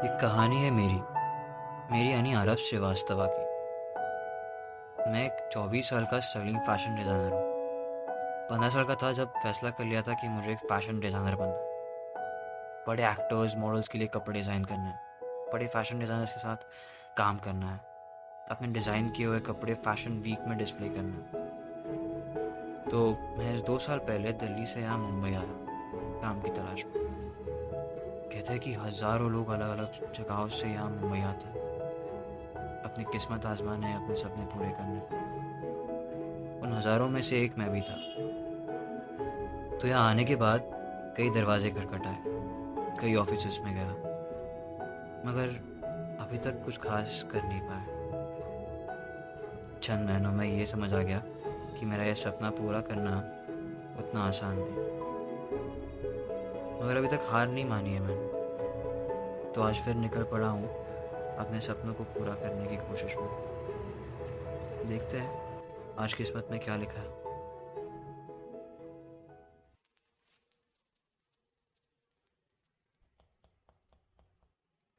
ये कहानी है मेरी मेरी यानी आरव श्रीवास्तवा की। मैं एक 24 साल का स्ट्रगलिंग फैशन डिज़ाइनर हूँ। 15 साल का था जब फैसला कर लिया था कि मुझे एक फ़ैशन डिज़ाइनर बनना है। बड़े एक्टर्स मॉडल्स के लिए कपड़े डिज़ाइन करने हैं, बड़े फैशन डिज़ाइनर्स के साथ काम करना है, अपने डिज़ाइन किए हुए कपड़े फैशन वीक में डिस्प्ले करना है। तो मैं 2 साल पहले दिल्ली से यहाँ मुंबई आया काम की तलाश में। कहते हैं कि हज़ारों लोग अलग अलग जगहों से यहाँ मुंबई आते हैं अपनी किस्मत आजमाने, अपने सपने पूरे करने। उन हज़ारों में से एक मैं भी था। तो यहाँ आने के बाद कई दरवाजे खटखटाए, कई ऑफिस में गया, मगर अभी तक कुछ खास कर नहीं पाया। चंद महीनों में ये समझ आ गया कि मेरा यह सपना पूरा करना उतना आसान नहीं। मगर अभी तक हार नहीं मानी है मैंने। तो आज फिर निकल पड़ा हूँ अपने सपनों को पूरा करने की कोशिश में। देखते हैं आज किस्मत में क्या लिखा है।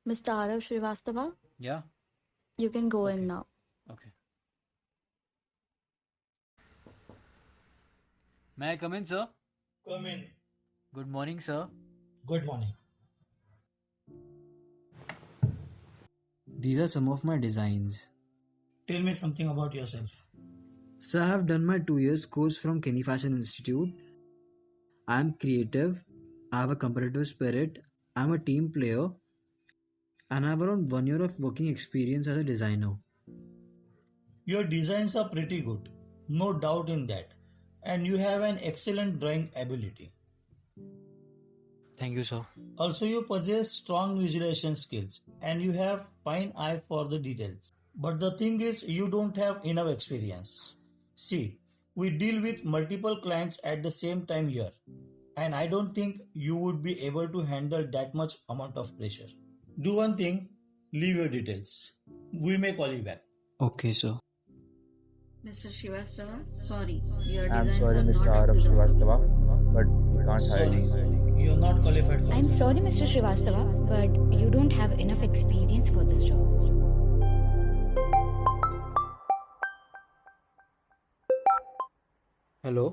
Mr. Arav Srivastava, Yeah. you can go in Okay. now. Okay. May I come in, sir? Come in. Good morning, sir. Good morning. These are some of my designs. Tell me something about yourself. Sir, I have done my 2 years course from Kenny Fashion Institute. I am creative. I have a competitive spirit. I am a team player. And I have around 1 year of working experience as a designer. Your designs are pretty good, no doubt in that. And you have an excellent drawing ability. Thank you, sir. Also, you possess strong visualization skills and you have fine eye for the details. But the thing is, you don't have enough experience. See, we deal with multiple clients at the same time here. And I don't think you would be able to handle that much amount of pressure. Do one thing, leave your details. We may call you back. Okay, sir. Mr. Srivastava, sorry, your I'm designs sorry, are Mr. not up Arav to the mark. Srivastava, but we can't hire Sorry, you. you're not qualified for I'm this. sorry, Mr. Srivastava, but you don't have enough experience for this job. Hello.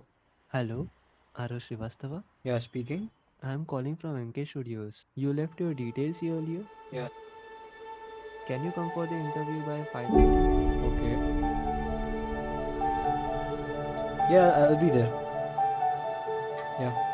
Hello, Arav Srivastava. Yeah, speaking. I am calling from MK Studios. You left your details earlier. Yeah. Can you come for the interview by 5:30? Okay. Yeah, I'll be there. Yeah.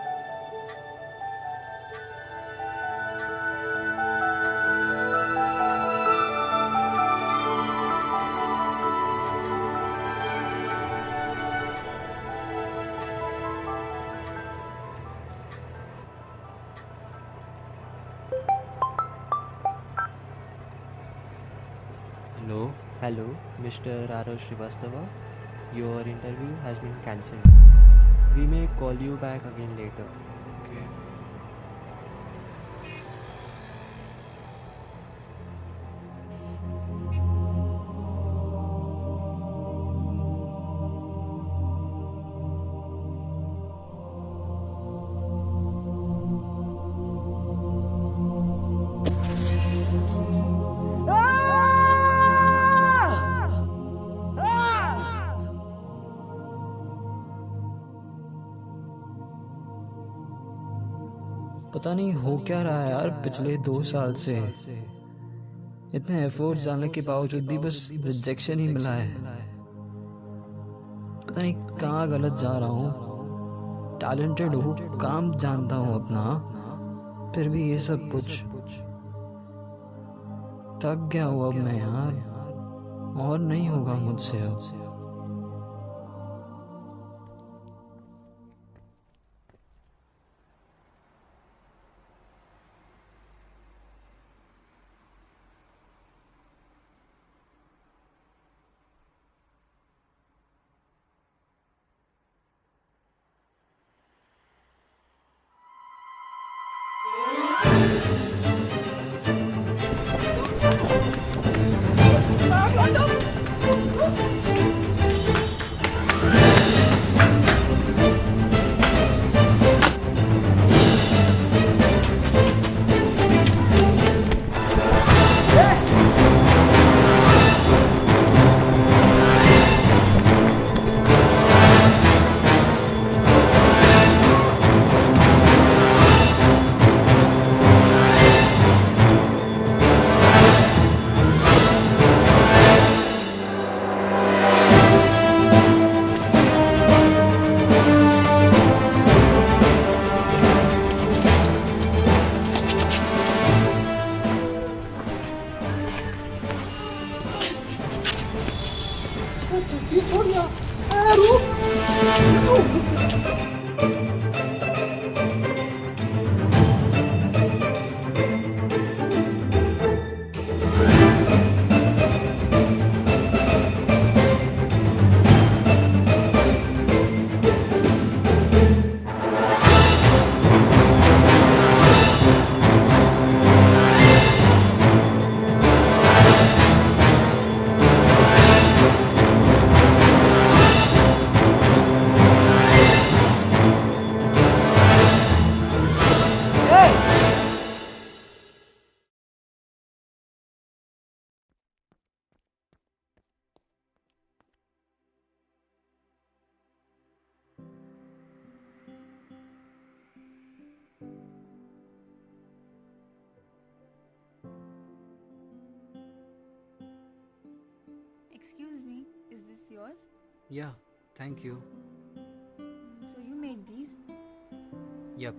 Hello. Hello, Mr. Arav Srivastava. Your interview has been cancelled. We may call you back again later. Okay. पता नहीं हो क्या रहा है यार पिछले 2 साल से। इतने एफर्ट्स डालने के बावजूद भी बस रिजेक्शन ही मिला है। पता नहीं कहाँ गलत जा रहा हूँ। टैलेंटेड हूँ, काम जानता हूँ अपना, फिर भी ये सब कुछ। थक गया हूँ अब मैं यार, और नहीं होगा मुझसे अब। छोड़ यार, रुक। Excuse me, is this yours? Yeah, thank you. So you made these? Yep,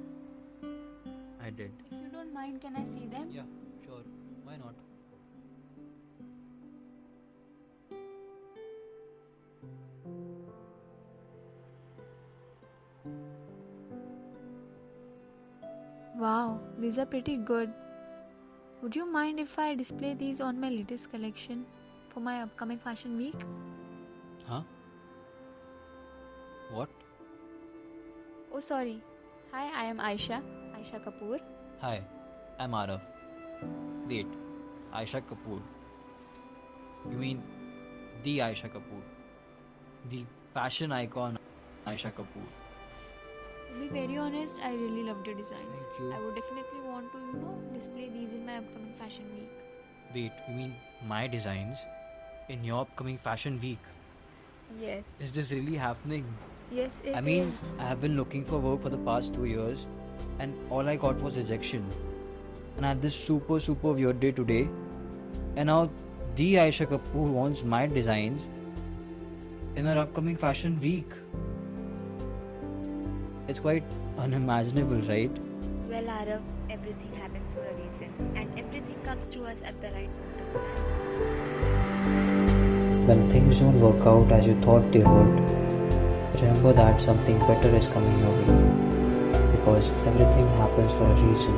I did. If you don't mind, can I see them? Yeah, sure. Why not? Wow, these are pretty good. Would you mind if I display these on my latest collection for my upcoming fashion week? Huh? What? Oh, sorry. Hi, I am Aisha Kapoor. Hi, I'm Arav. Wait, Aisha Kapoor. You mean the Aisha Kapoor? The fashion icon Aisha Kapoor. To be very honest, I really loved your designs. Thank you. I would definitely want to, display these in my upcoming fashion week. Wait, you mean my designs in your upcoming fashion week? Yes. Is this really happening? Yes, it I mean, is. I have been looking for work for the past 2 years and all I got was rejection. And I had this super weird day today. And now the Aisha Kapoor wants my designs in her upcoming fashion week. It's quite unimaginable, right? Well, Arav, everything happens for a reason, and everything comes to us at the right moment of time. When things don't work out as you thought they would, remember that something better is coming your way. Because everything happens for a reason.